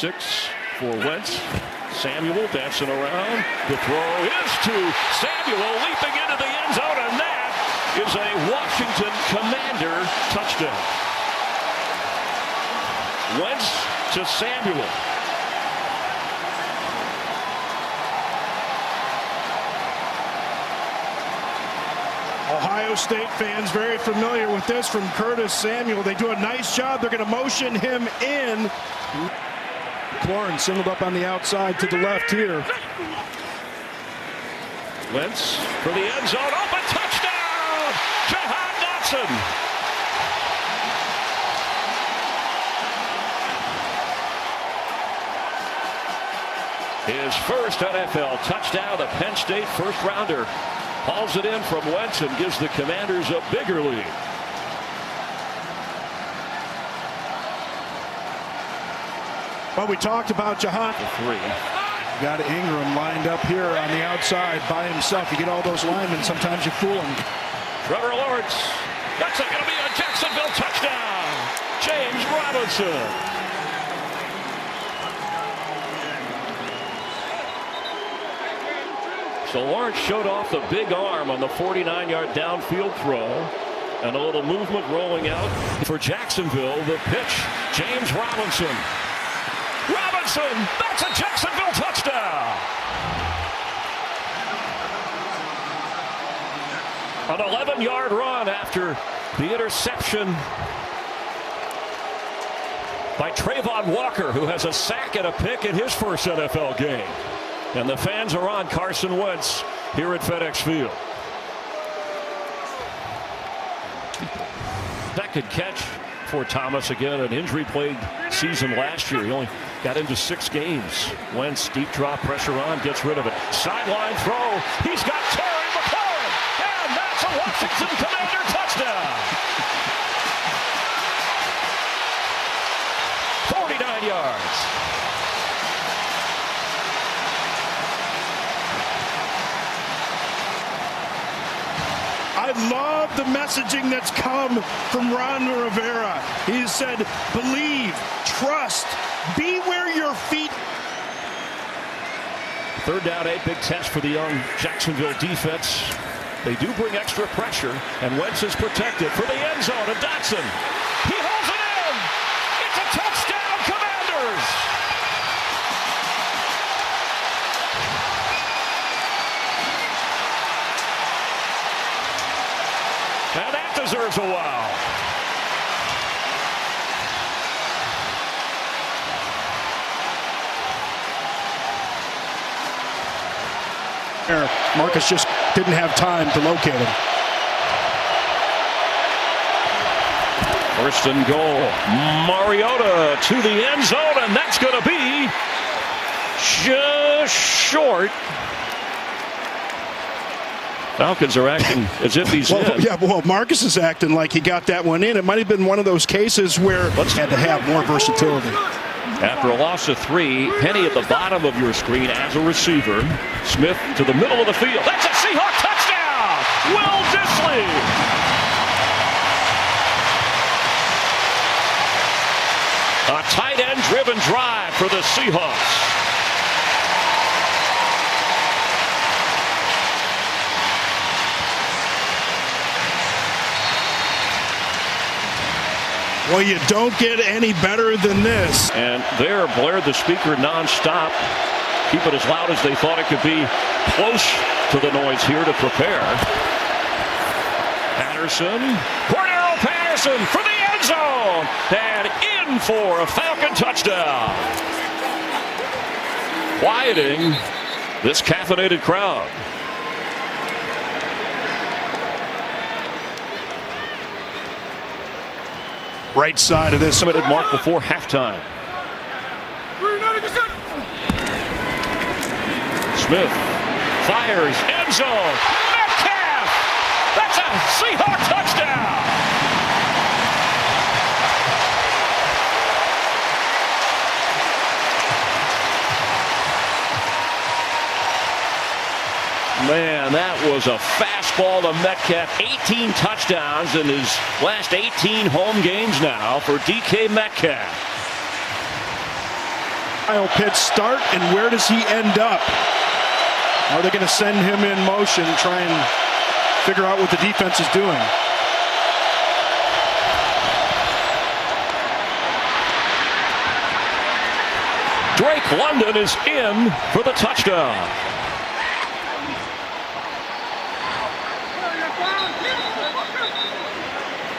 6 for Wentz. Samuel dancing around. The throw is to Samuel, leaping into the end zone, and that is a Washington Commander touchdown. Wentz to Samuel. Ohio State fans very familiar with this from Curtis Samuel. They do a nice job. They're going to motion him in. McLaurin singled up on the outside to the left here. Wentz for the end zone. Open touchdown! Jahan Dotson. His first NFL touchdown, the Penn State first rounder. Hauls it in from Wentz and gives the Commanders a bigger lead. Well, we talked about Jahan. Three. Got Ingram lined up here on the outside by himself. You get all those linemen, sometimes you fool them. Trevor Lawrence. That's going to be a Jacksonville touchdown. James Robinson. So Lawrence showed off the big arm on the 49-yard downfield throw. And a little movement rolling out for Jacksonville. The pitch, James Robinson. Robinson, that's a Jacksonville touchdown. An 11-yard run after the interception by Trayvon Walker, who has a sack and a pick in his first NFL game. And the fans are on Carson Wentz here at FedEx Field. Second catch for Thomas, again an injury-plagued season last year. He only got into 6 games. Wentz, deep drop, pressure on, gets rid of it. Sideline throw. He's got Terry McLaurin, and that's a Washington Commander touchdown. 49 yards. I love the messaging that's come from Ron Rivera. He said, believe, trust, be where your feet. Third down, 8, big test for the young Jacksonville defense. They do bring extra pressure, and Wentz is protected for the end zone. And Dotson, he holds it in. It's a touchdown, Commanders. And that deserves a wow. Marcus just didn't have time to locate him. First and goal. Mariota to the end zone, and that's going to be just short. Falcons are acting as if he's in. Yeah, well, Marcus is acting like he got that one in. It might have been one of those cases where he had to have more versatility. After a loss of 3, Penny at the bottom of your screen as a receiver. Smith to the middle of the field. That's a Seahawk touchdown! Will Dissly! A tight end driven drive for the Seahawks. Well, you don't get any better than this. And there blared the speaker nonstop. Keep it as loud as they thought it could be. Close to the noise here to prepare. Patterson. Cordero Patterson for the end zone. And in for a Falcon touchdown. Quieting this caffeinated crowd. Right side of this. Limited mark before halftime. Smith fires, end zone. Metcalf! That's a Seahawk touchdown! Man, that was a fastball to Metcalf. 18 touchdowns in his last 18 home games now for DK Metcalf. Kyle Pitts start, and where does he end up? Are they going to send him in motion, try and figure out what the defense is doing? Drake London is in for the touchdown.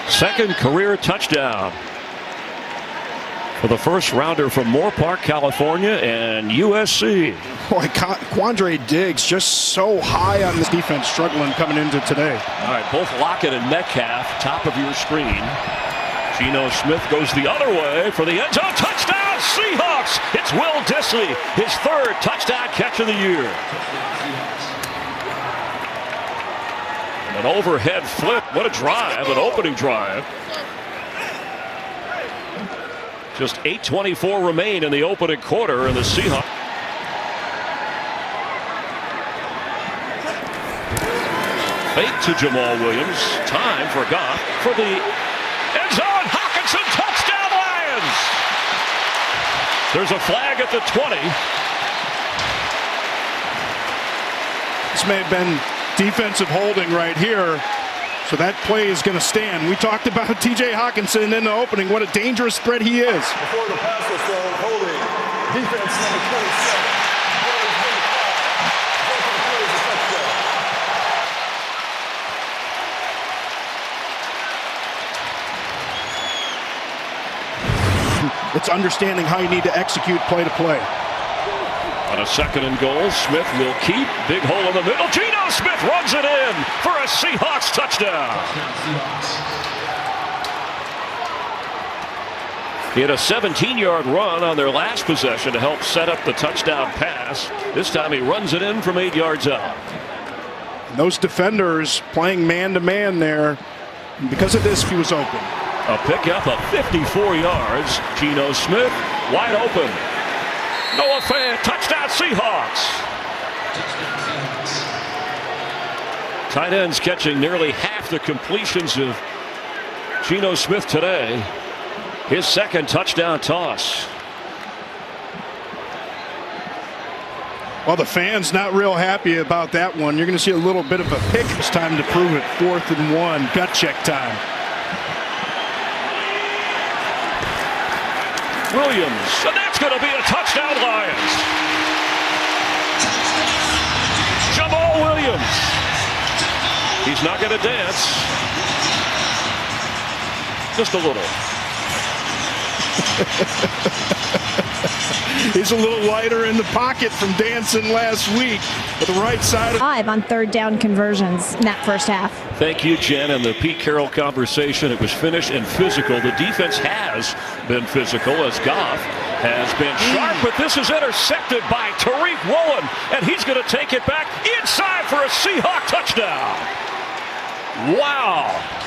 Second career touchdown for the first rounder from Moore Park, California, and USC. Boy, Quandre Diggs just so high on this defense, struggling coming into today. All right, both Lockett and Metcalf, top of your screen. Geno Smith goes the other way for the end zone touchdown. Seahawks. It's Will Dissly, his third touchdown catch of the year. An overhead flip. What a drive, an opening drive. Just 8:24 remain in the opening quarter, and the Seahawks. Fake to Jamal Williams. Time for Goff for the end zone. Hockenson, touchdown Lions. There's a flag at the 20. This may have been defensive holding right here. So that play is going to stand. We talked about T.J. Hockenson in the opening. What a dangerous threat he is. Before the pass was thrown, holding. Defense number 27. It's understanding how you need to execute play to play. On a second and goal, Smith will keep. Big hole in the middle. Geno Smith runs it in for a Seahawks touchdown. He had a 17-yard run on their last possession to help set up the touchdown pass. This time he runs it in from 8 yards out. And those defenders playing man-to-man there. And because of this, he was open. A pickup of 54 yards. Geno Smith wide open. Noah Fant, touchdown Seahawks. Tight ends catching nearly half the completions of Geno Smith today. His second touchdown toss. Well, the fans not real happy about that one. You're going to see a little bit of a pick. It's time to prove it. 4th and 1. Gut check time. Williams, and that's going to be a touchdown Lions. Jamal Williams. He's not going to dance. Just a little. He's a little lighter in the pocket from dancing last week. But the right side. 5 on third down conversions in that first half. Thank you, Jen. And the Pete Carroll conversation, it was finished and physical. The defense has been physical as Goff has been sharp, but this is intercepted by Tariq Woolen, and he's going to take it back inside for a Seahawk touchdown. Wow.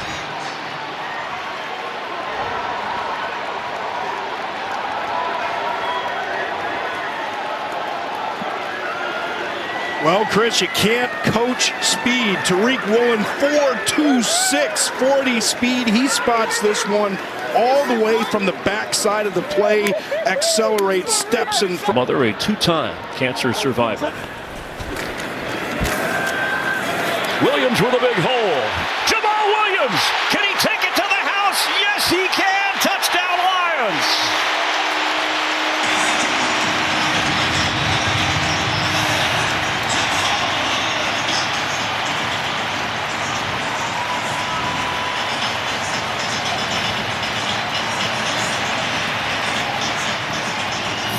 Well, Chris, you can't coach speed. Tariq Woolen, 4.26, 40 speed. He spots this one all the way from the backside of the play. Accelerates, steps in front. Mother, a two-time cancer survivor. Williams with a big hole. Jamal Williams, can he take it to the house? Yes, he can. Touchdown Lions.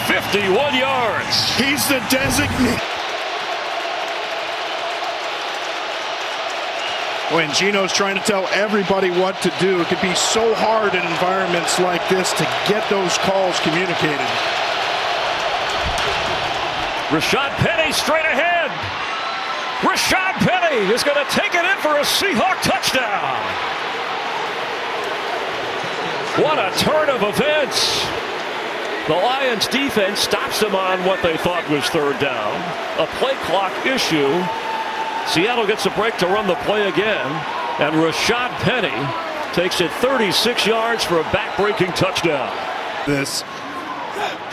.51 yards. He's the designate. When Geno's trying to tell everybody what to do, it could be so hard in environments like this to get those calls communicated. Rashad Penny straight ahead. Rashad Penny is going to take it in for a Seahawk touchdown. What a turn of events. The Lions defense stops them on what they thought was third down. A play clock issue. Seattle gets a break to run the play again. And Rashad Penny takes it 36 yards for a back-breaking touchdown. This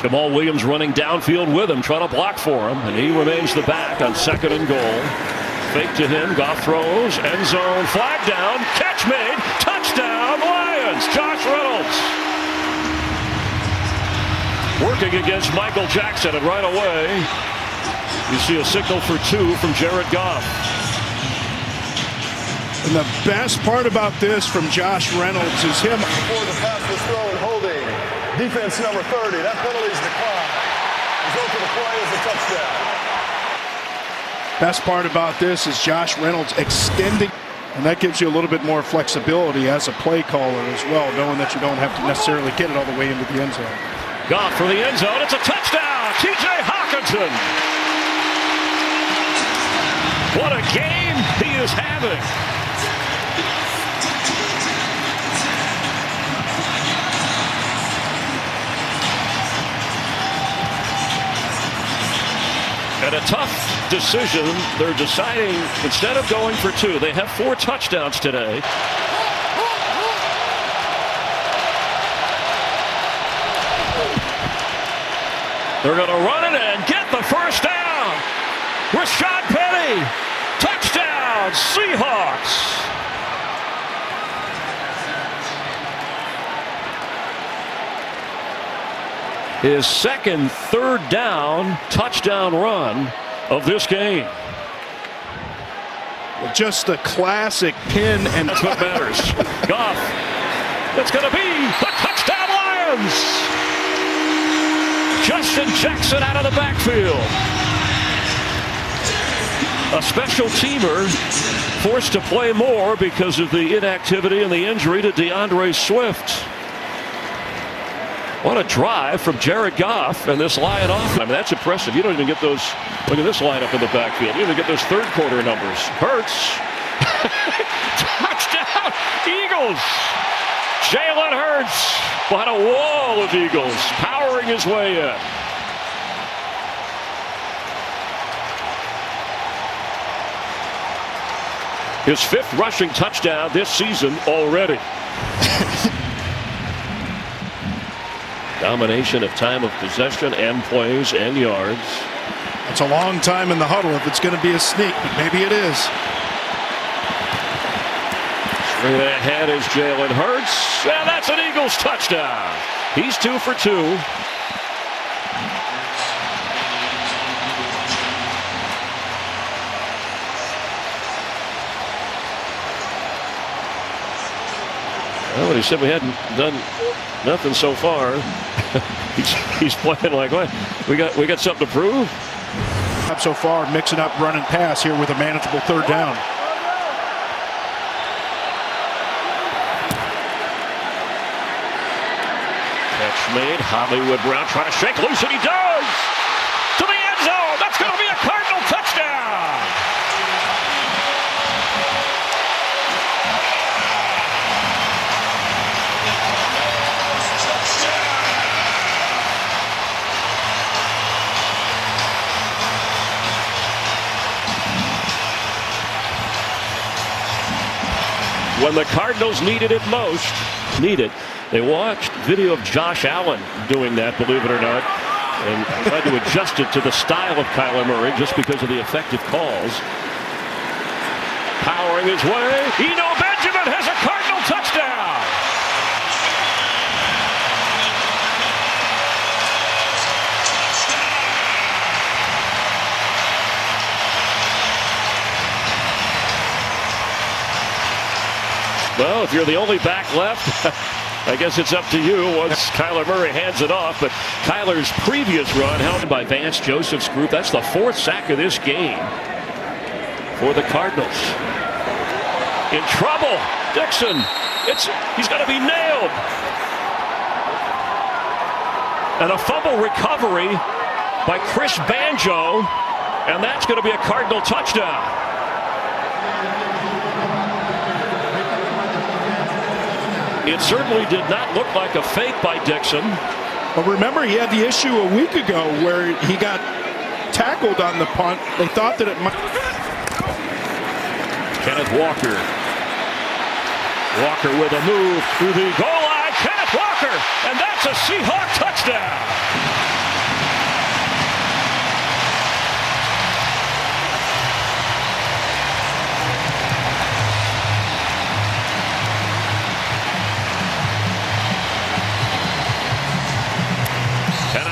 Jamal Williams running downfield with him, trying to block for him, and he remains the back on 2nd and goal. Fake to him, Goff throws, end zone, flag down, catch made, touchdown, Lions, Josh Reynolds. Working against Michael Jackson, and right away, you see a signal for 2 from Jared Goff. And the best part about this from Josh Reynolds is him. Before the pass was thrown, holding. Defense number 30. That penalty is declined. Result of the play is a touchdown. Best part about this is Josh Reynolds extending, and that gives you a little bit more flexibility as a play caller as well, knowing that you don't have to necessarily get it all the way into the end zone. Goff for the end zone. It's a touchdown. T.J. Hockenson. What a game he is having. And a tough decision. They're deciding, instead of going for 2, they have 4 touchdowns today. They're going to run it and get the first down. Rashad Penny, touchdown, Seahawks. His second 3rd down touchdown run of this game. Just a classic pin, and that's what matters. Goff, it's going to be the touchdown Lions. Justin Jackson out of the backfield. A special teamer forced to play more because of the inactivity and the injury to DeAndre Swift. What a drive from Jared Goff and this Lion offense. I mean, that's impressive. You don't even get those. Look at this lineup in the backfield. You don't even get those 3rd quarter numbers. Hurts. Touchdown, Eagles. Jalen Hurts behind a wall of Eagles, powering his way in. His 5th rushing touchdown this season already. Domination of time of possession and plays and yards. It's a long time in the huddle if it's going to be a sneak, but maybe it is. Straight ahead is Jalen Hurts, and that's an Eagles touchdown. He's 2 for 2. Well, he said we hadn't done nothing so far. he's playing like, what? We got something to prove. Up so far, mixing up run and pass here with a manageable 3rd down. Catch made. Hollywood Brown trying to shake loose, and he does. To the end zone. That's going to be a Cardinal touchdown. When the Cardinals needed it most, they watched video of Josh Allen doing that, believe it or not, and tried to adjust it to the style of Kyler Murray just because of the effective calls. Powering his way, Eno Benjamin has a Cardinal touchdown. Well, if you're the only back left, I guess it's up to you once Kyler Murray hands it off. But Kyler's previous run held by Vance Joseph's group. That's the 4th sack of this game for the Cardinals. In trouble, Dixon. He's going to be nailed. And a fumble recovery by Chris Banjo, and that's going to be a Cardinal touchdown. It certainly did not look like a fake by Dixon. But remember, he had the issue a week ago where he got tackled on the punt. They thought that it might. Kenneth Walker. Walker with a move through the goal line. Kenneth Walker, and that's a Seahawk touchdown.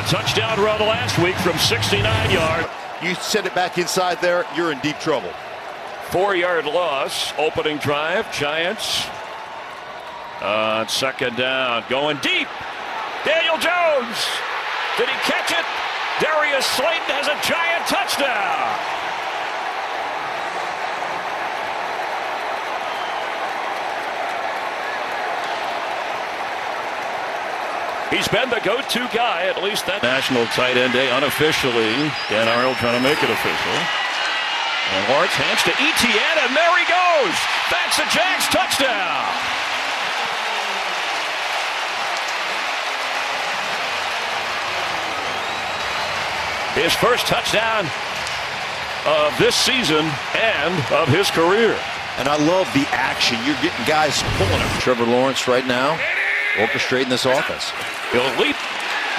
a touchdown run last week from 69 yards. You send it back inside there, you're in deep trouble. 4-yard loss. Opening drive. Giants on second down. Going deep. Daniel Jones. Did he catch it? Darius Slayton has a Giant touchdown. He's been the go-to guy, at least that National Tight End Day unofficially. Dan Arnold trying to make it official. And Lawrence hands to Etienne, and there he goes. That's a Jags touchdown. His first touchdown of this season and of his career. And I love the action. You're getting guys pulling him. Trevor Lawrence right now orchestrating this offense. He'll leap,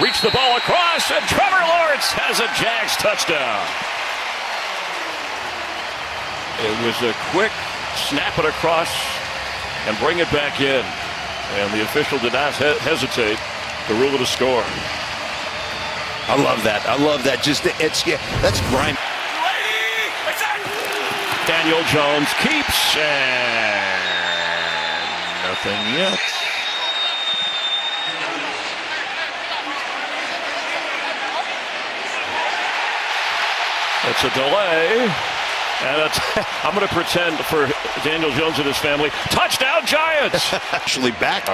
reach the ball across, and Trevor Lawrence has a Jags touchdown. It was a quick snap it across and bring it back in. And the official did not hesitate to rule it a score. I love that. I love that. Just that's grind. Daniel Jones keeps, and nothing yet. It's a delay, and I'm going to pretend for Daniel Jones and his family. Touchdown, Giants! Actually back.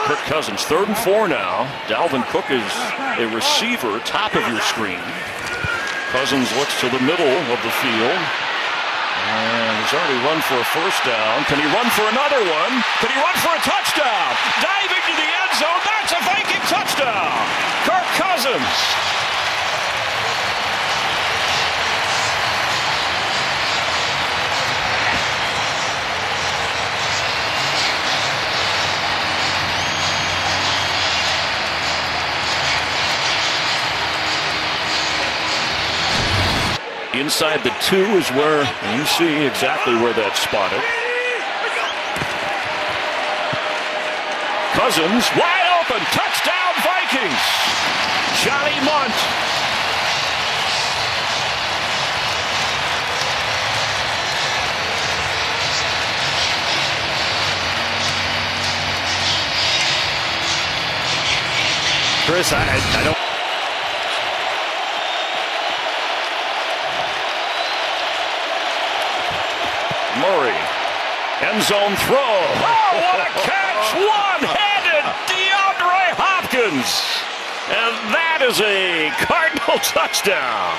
Kirk Cousins, 3rd and 4 now. Dalvin Cook is a receiver, top of your screen. Cousins looks to the middle of the field. And he's already run for a first down. Can he run for another one? Can he run for a touchdown? Diving to the end zone. That's a Viking touchdown. Kirk Cousins. Inside the 2 is where you see exactly where that's spotted. Cousins wide open. Touchdown Vikings. Johnny Munt. Chris, I don't. Murray, end zone throw. Oh, what a catch! One-handed DeAndre Hopkins. And that is a Cardinal touchdown.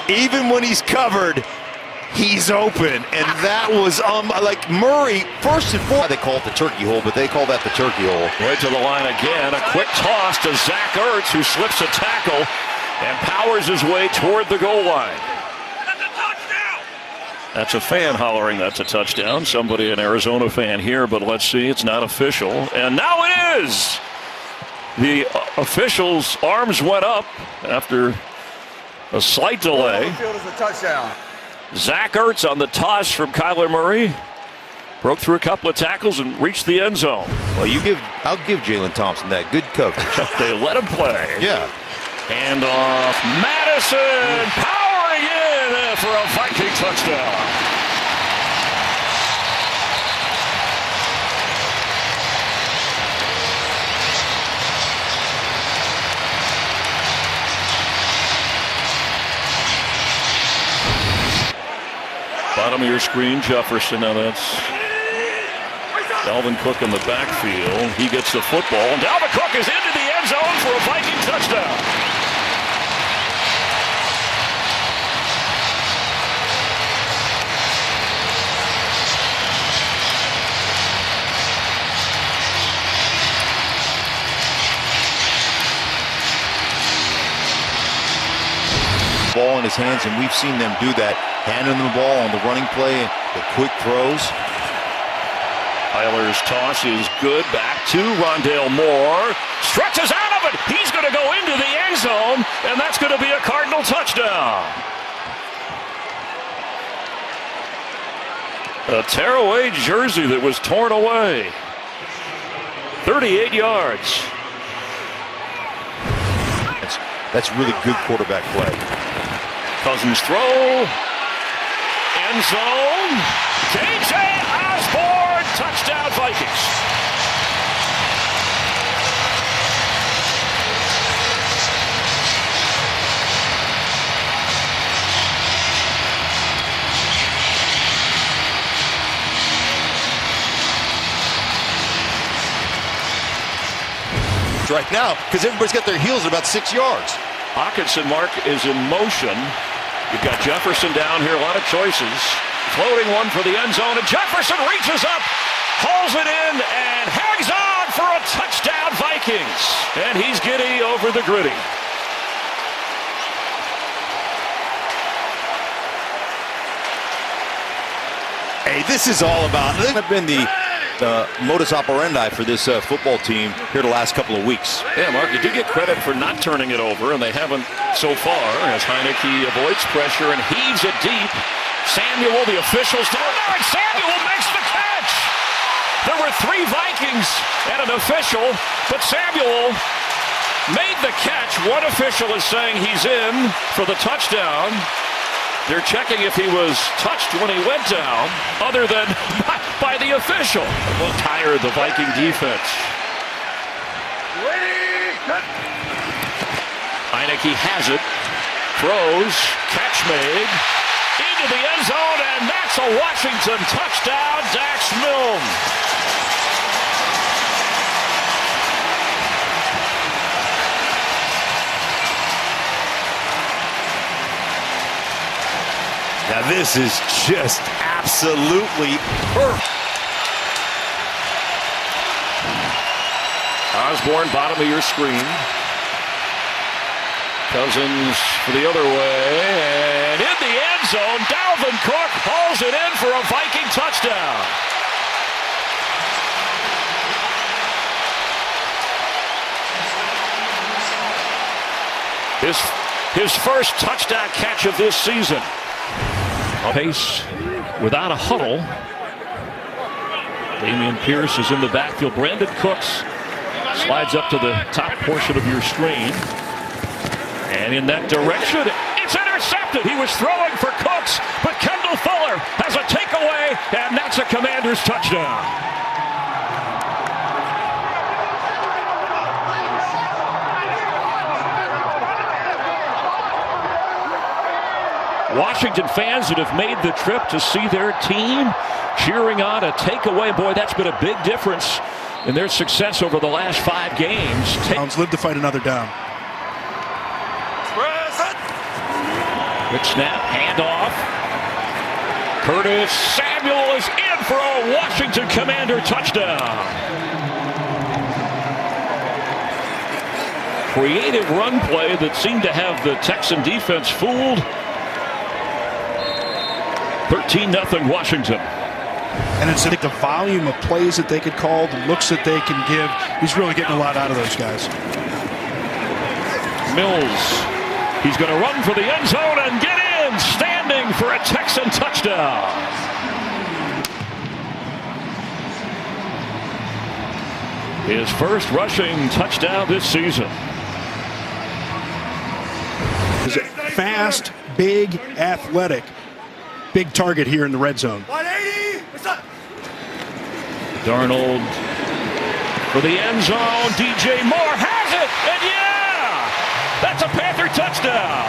Even when he's covered, he's open. And that was like Murray, first and foremost. They call it the turkey hole, but they call that the turkey hole. Right to the line again. A quick toss to Zach Ertz, who slips a tackle and powers his way toward the goal line. That's a fan hollering that's a touchdown. Somebody, an Arizona fan here, but let's see, it's not official. And now it is! The officials' arms went up after a slight delay. Field is a touchdown. Zach Ertz on the toss from Kyler Murray. Broke through a couple of tackles and reached the end zone. Well, I'll give Jalen Thompson that. Good coverage. They let him play. Yeah. Hand off. Madison powering in for a Viking touchdown. Bottom of your screen, Jefferson. Now that's Dalvin Cook in the backfield. He gets the football, and Dalvin Cook is into the end zone for a Viking touchdown. Ball in his hands, and we've seen them do that. Handing them the ball on the running play, the quick throws. Tyler's toss is good. Back to Rondale Moore. Stretches out of it. He's going to go into the end zone, and that's going to be a Cardinal touchdown. A tearaway jersey that was torn away. 38 yards. That's really good quarterback play. Cousins throw. End zone. J.J. Osborne. Touchdown Vikings. Right now, because everybody's got their heels at about 6 yards. Hockenson, Mark, is in motion. You've got Jefferson down here, a lot of choices. Floating one for the end zone, and Jefferson reaches up, hauls it in, and hangs on for a touchdown, Vikings. And he's giddy over the gritty. Hey, this is all about, this has been the modus operandi for this football team here the last couple of weeks. Yeah, Mark, you do get credit for not turning it over, and they haven't so far, as Heineke avoids pressure and heaves it deep. Samuel, the officials down there, and Samuel makes the catch. There were 3 Vikings and an official, but Samuel made the catch. One official is saying he's in for the touchdown. They're checking if he was touched when he went down, other than by the official. A little tired, the Viking defense. Heineke has it, throws, catch made, into the end zone, and that's a Washington touchdown, Dax Milne. Now this is just absolutely perfect. Osborne, bottom of your screen. Cousins for the other way, and in the end zone, Dalvin Cook hauls it in for a Viking touchdown. His first touchdown catch of this season. Pace without a huddle. Damian Pierce is in the backfield. Brandon Cooks slides up to the top portion of your screen. And in that direction, it's intercepted. He was throwing for Cooks, but Kendall Fuller has a takeaway, and that's a Commanders touchdown. Washington fans that have made the trip to see their team cheering on a takeaway. Boy, that's been a big difference in their success over the last 5 games. Browns live to fight another down. Quick snap, handoff. Curtis Samuel is in for a Washington Commander touchdown. Creative run play that seemed to have the Texan defense fooled. 13-0 Washington. And it's like the volume of plays that they could call, the looks that they can give. He's really getting a lot out of those guys. Mills, he's going to run for the end zone and get in, standing for a Texan touchdown. His first rushing touchdown this season. Is it fast, big, athletic. Big target here in the red zone. Darnold for the end zone. DJ Moore has it, and yeah, that's a Panther touchdown.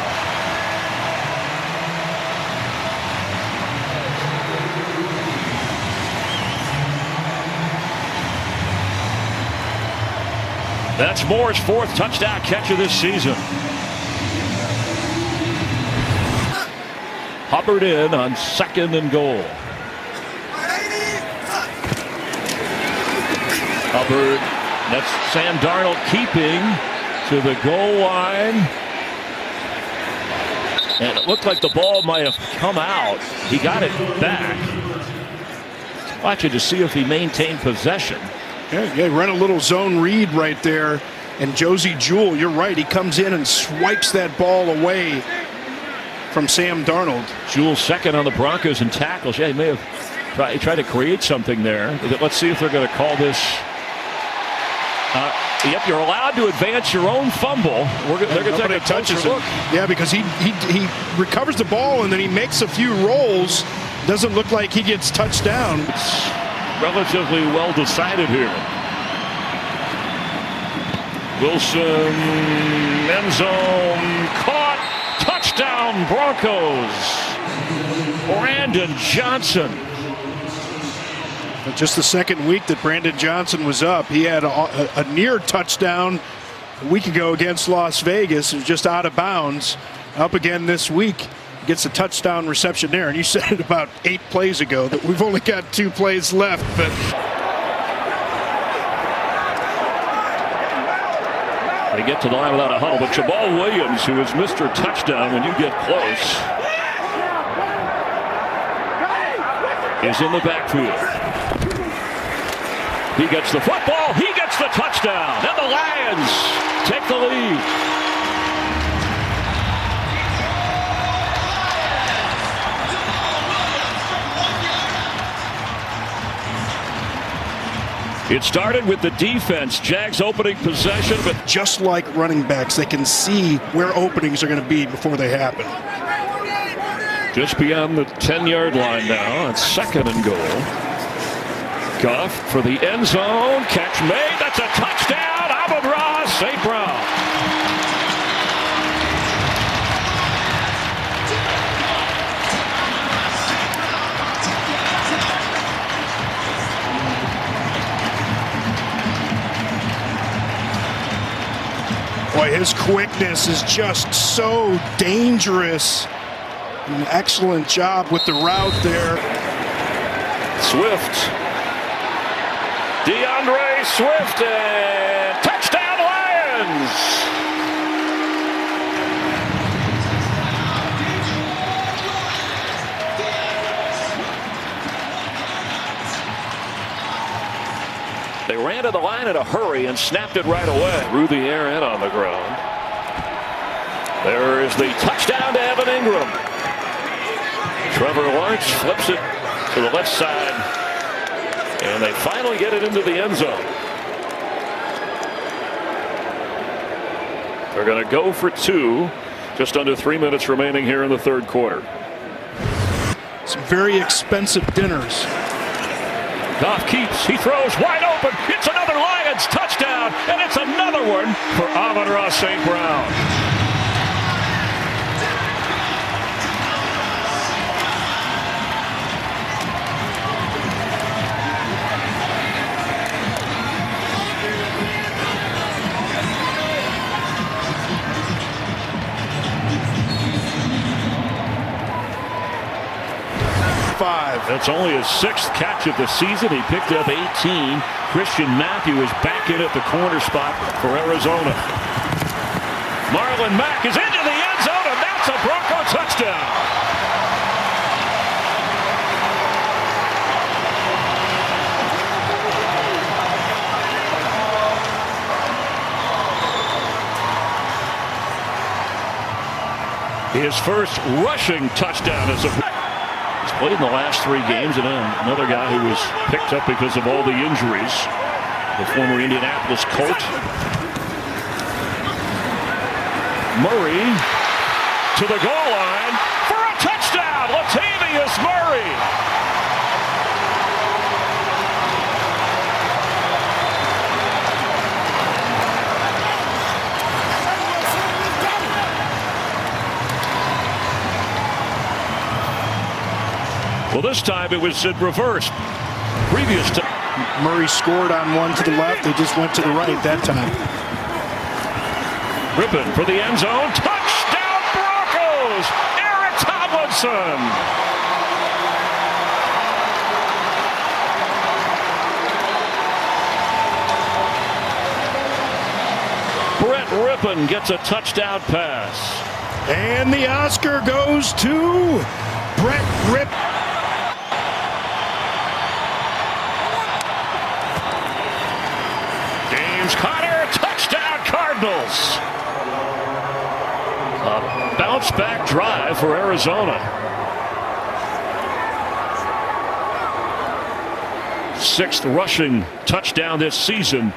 That's Moore's 4th touchdown catch of this season. Hubbard in on 2nd and goal. Hubbard, that's Sam Darnold keeping to the goal line. And it looked like the ball might have come out. He got it back. Watching to see if he maintained possession. Yeah, run a little zone read right there. And Josie Jewell, you're right, he comes in and swipes that ball away from Sam Darnold. Jewell 2nd on the Broncos in tackles. Yeah, he may have tried to create something there. Let's see if they're going to call this Yep, you're allowed to advance your own fumble. They're going to take a closer look. Yeah, because he recovers the ball and then he makes a few rolls. Doesn't look like he gets touched down. It's relatively well decided here. Wilson, end zone, caught, touchdown Broncos. Brandon Johnson. Just the second week that Brandon Johnson was up, he had a near touchdown a week ago against Las Vegas. It was just out of bounds. Up again this week. Gets a touchdown reception there. And you said it about 8 plays ago that we've only got 2 plays left. But they get to the line without a huddle. But Jabal Williams, who is Mr. Touchdown when you get close, is in the backfield. He gets the football. He gets the touchdown. And the Lions take the lead. It started with the defense. Jags opening possession, but just like running backs, they can see where openings are going to be before they happen. Just beyond the 10-yard line now. It's 2nd and goal. Goff for the end zone. Catch made. That's a touchdown. Amon-Ra St. Brown. Boy, his quickness is just so dangerous. An excellent job with the route there. Swift. DeAndre Swift, and touchdown Lions! They ran to the line in a hurry and snapped it right away. Through the air and on the ground. There is the touchdown to Evan Ingram. Trevor Lawrence flips it to the left side. And they finally get it into the end zone. They're going to go for 2. Just under 3 minutes remaining here in the 3rd quarter. Some very expensive dinners. Goff keeps. He throws wide open. It's another Lions touchdown. And it's another one for Amon-Ra St. Brown. That's only his 6th catch of the season. He picked up 18. Christian Matthew is back in at the corner spot for Arizona. Marlon Mack is into the end zone, and that's a Bronco touchdown. His first rushing touchdown as a played in the last 3 games, and another guy who was picked up because of all the injuries, the former Indianapolis Colt. Murray to the goal line for a touchdown. Latavius Murray. Well, this time it was in reverse. Previous to Murray scored on one to the left. They just went to the right that time. Rippon for the end zone. Touchdown Broncos! Aaron Tomlinson. Brett Rippon gets a touchdown pass. And the Oscar goes to Brett Rippon. James Conner, touchdown Cardinals. A bounce back drive for Arizona. 6th rushing touchdown this season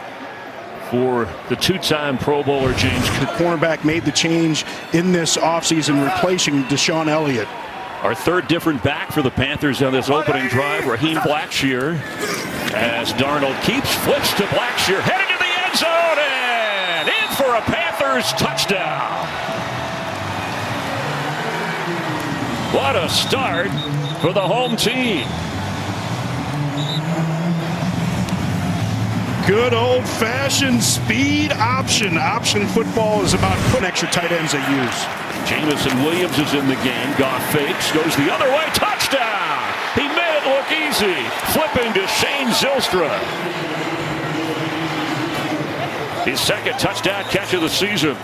for the two-time Pro Bowler James Cook. Cornerback made the change in this offseason, replacing Deshaun Elliott. Our third different back for the Panthers on this opening drive, Raheem Blackshear. As Darnold keeps, flips to Blackshear, headed to the end zone, and in for a Panthers touchdown. What a start for the home team. Good old-fashioned speed option. Option football is about putting extra tight ends they use. Jamison Williams is in the game. Goff fakes, goes the other way, touchdown! He made it look easy, flipping to Shane Zylstra. His second touchdown catch of the season.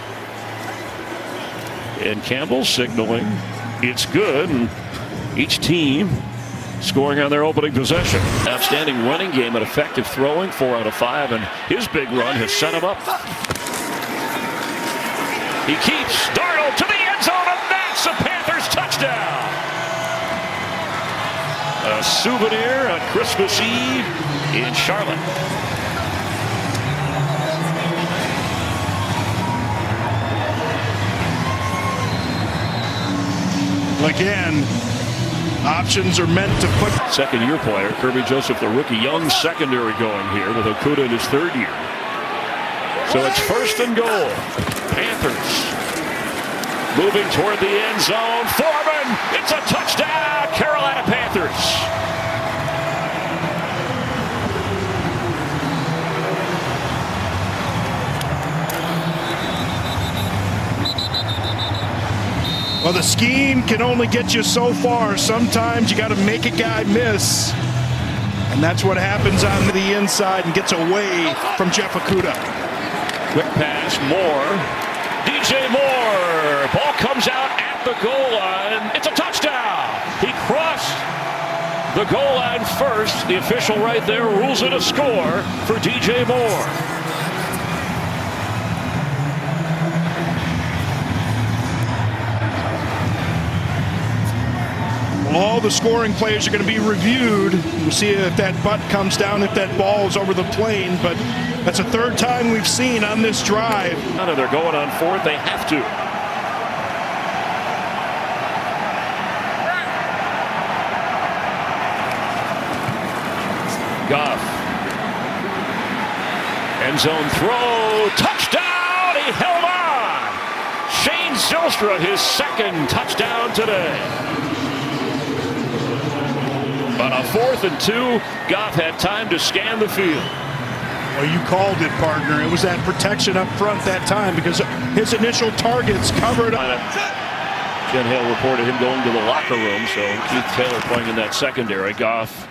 And Campbell signaling it's good, and each team scoring on their opening possession. Outstanding running game and effective throwing, 4 out of 5, and his big run has set him up. He keeps Darnold to the end zone, and that's a Panthers touchdown. A souvenir on Christmas Eve in Charlotte. Again, options are meant to put. Second-year player, Kirby Joseph, the rookie. Young secondary going here with Okudah in his third year. So it's first and goal. Panthers moving toward the end zone. Foreman, it's a touchdown, Carolina Panthers. Well, the scheme can only get you so far. Sometimes you got to make a guy miss. And that's what happens on the inside and gets away from Jeff Okudah. Quick pass, Moore. DJ Moore. Ball comes out at the goal line. It's a touchdown. He crossed the goal line first. The official right there rules it a score for DJ Moore. All the scoring plays are going to be reviewed. We'll see if that butt comes down, if that ball is over the plane. But that's the third time we've seen on this drive. They're going on fourth. They have to. Goff. End zone throw. Touchdown. He held on. Shane Zylstra, his second touchdown today. On a 4th and 2, Goff had time to scan the field. Well, you called it, partner. It was that protection up front that time because his initial targets covered up. Jen Hale reported him going to the locker room, so Keith Taylor playing in that secondary. Goff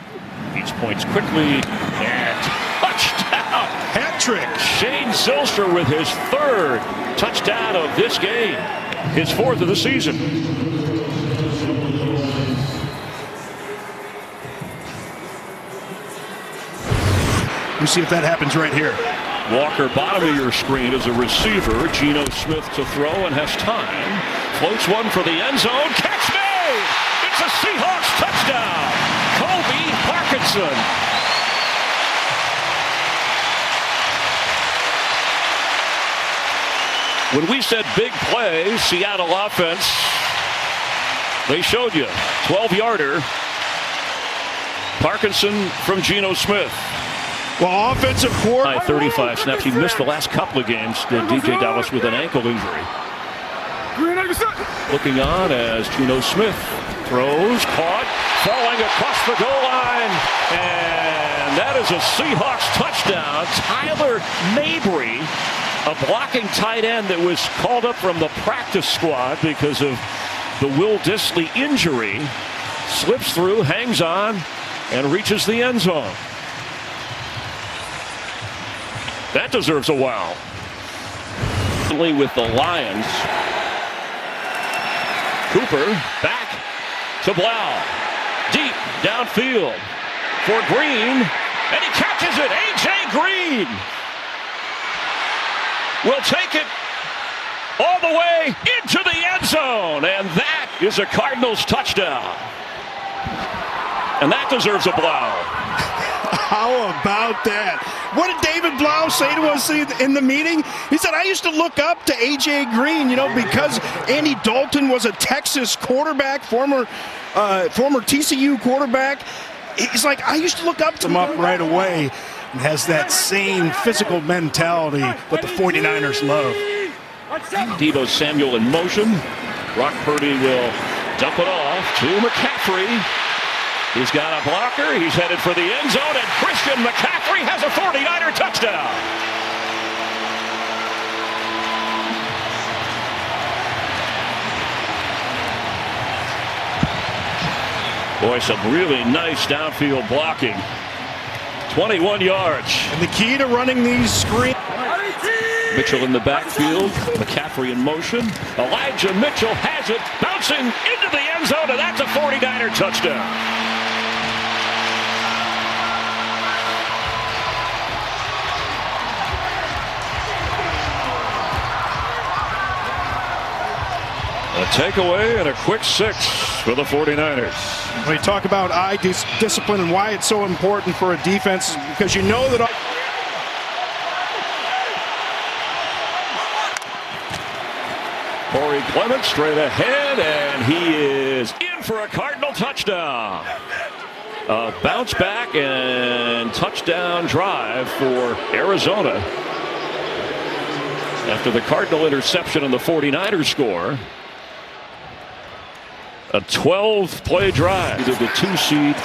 each points quickly, and touchdown! Hat trick! Shane Zylstra with his third touchdown of this game, his 4th of the season. We'll see if that happens right here. Walker, bottom of your screen as a receiver. Geno Smith to throw and has time. Floats one for the end zone. Catch made! It's a Seahawks touchdown! Kobe Parkinson. When we said big play, Seattle offense, they showed you. 12-yarder. Parkinson from Geno Smith. Well, offensive coordinator. 35 snaps. He missed the last couple of games. DJ Dallas with an ankle injury. Looking on as Geno Smith throws, caught, falling across the goal line. And that is a Seahawks touchdown. Tyler Mabry, a blocking tight end that was called up from the practice squad because of the Will Dissly injury, slips through, hangs on, and reaches the end zone. That deserves a wow. With the Lions. Cooper back to Blau. Deep downfield for Green. And he catches it. A.J. Green will take it all the way into the end zone. And that is a Cardinals touchdown. And that deserves a Blau. How about that? What did David Blau say to us in the meeting? He said, I used to look up to A.J. Green, because Andy Dalton was a Texas quarterback, former TCU quarterback. He's like, I used to look up to him up right away, and has that same physical mentality that the 49ers love. Deebo Samuel in motion. Brock Purdy will dump it off to McCaffrey. He's got a blocker. He's headed for the end zone, and Christian McCaffrey has a 49er touchdown. Boy, some really nice downfield blocking. 21 yards. And the key to running these screens. Mitchell in the backfield. McCaffrey in motion. Elijah Mitchell has it. Bouncing into the end zone, and that's a 49er touchdown. A takeaway and a quick 6 for the 49ers. When you talk about eye discipline and why it's so important for a defense, because you know that. Corey Clement straight ahead, and he is in for a Cardinal touchdown. A bounce back and touchdown drive for Arizona. After the Cardinal interception and the 49ers score. A 12-play drive. Either the 2 seed,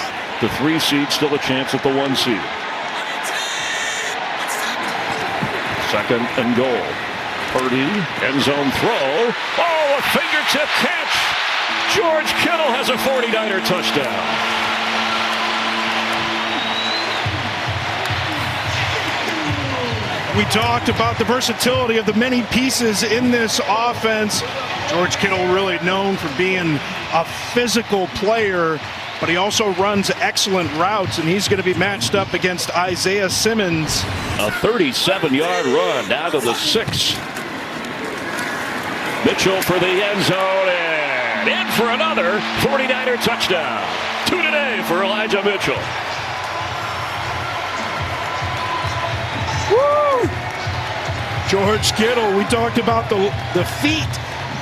the 3 seed, still a chance at the 1 seed. 2nd and goal. Purdy, end zone throw. Oh, a fingertip catch. George Kittle has a 49er touchdown. We talked about the versatility of the many pieces in this offense. George Kittle really known for being a physical player, but he also runs excellent routes, and he's going to be matched up against Isaiah Simmons. A 37-yard run down to the 6. Mitchell for the end zone, and in for another 49er touchdown. 2 today for Elijah Mitchell. Woo! George Kittle, we talked about the feet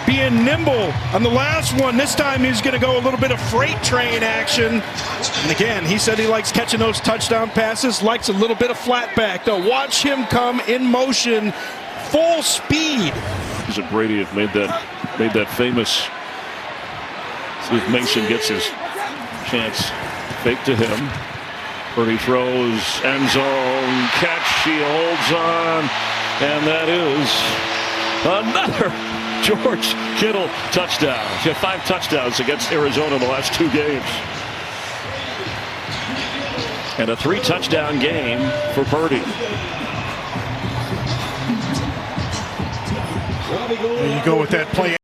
being nimble on the last one. This time he's going to go a little bit of freight train action. And again, he said he likes catching those touchdown passes, likes a little bit of flat back. Though watch him come in motion, full speed. Is it Brady have made that famous? See if Mason gets his chance. Fake to him. Purdy throws, end zone catch. He holds on, and that is another George Kittle touchdown. He had 5 touchdowns against Arizona in the last 2 games. And a 3-touchdown game for Purdy. There you go with that play.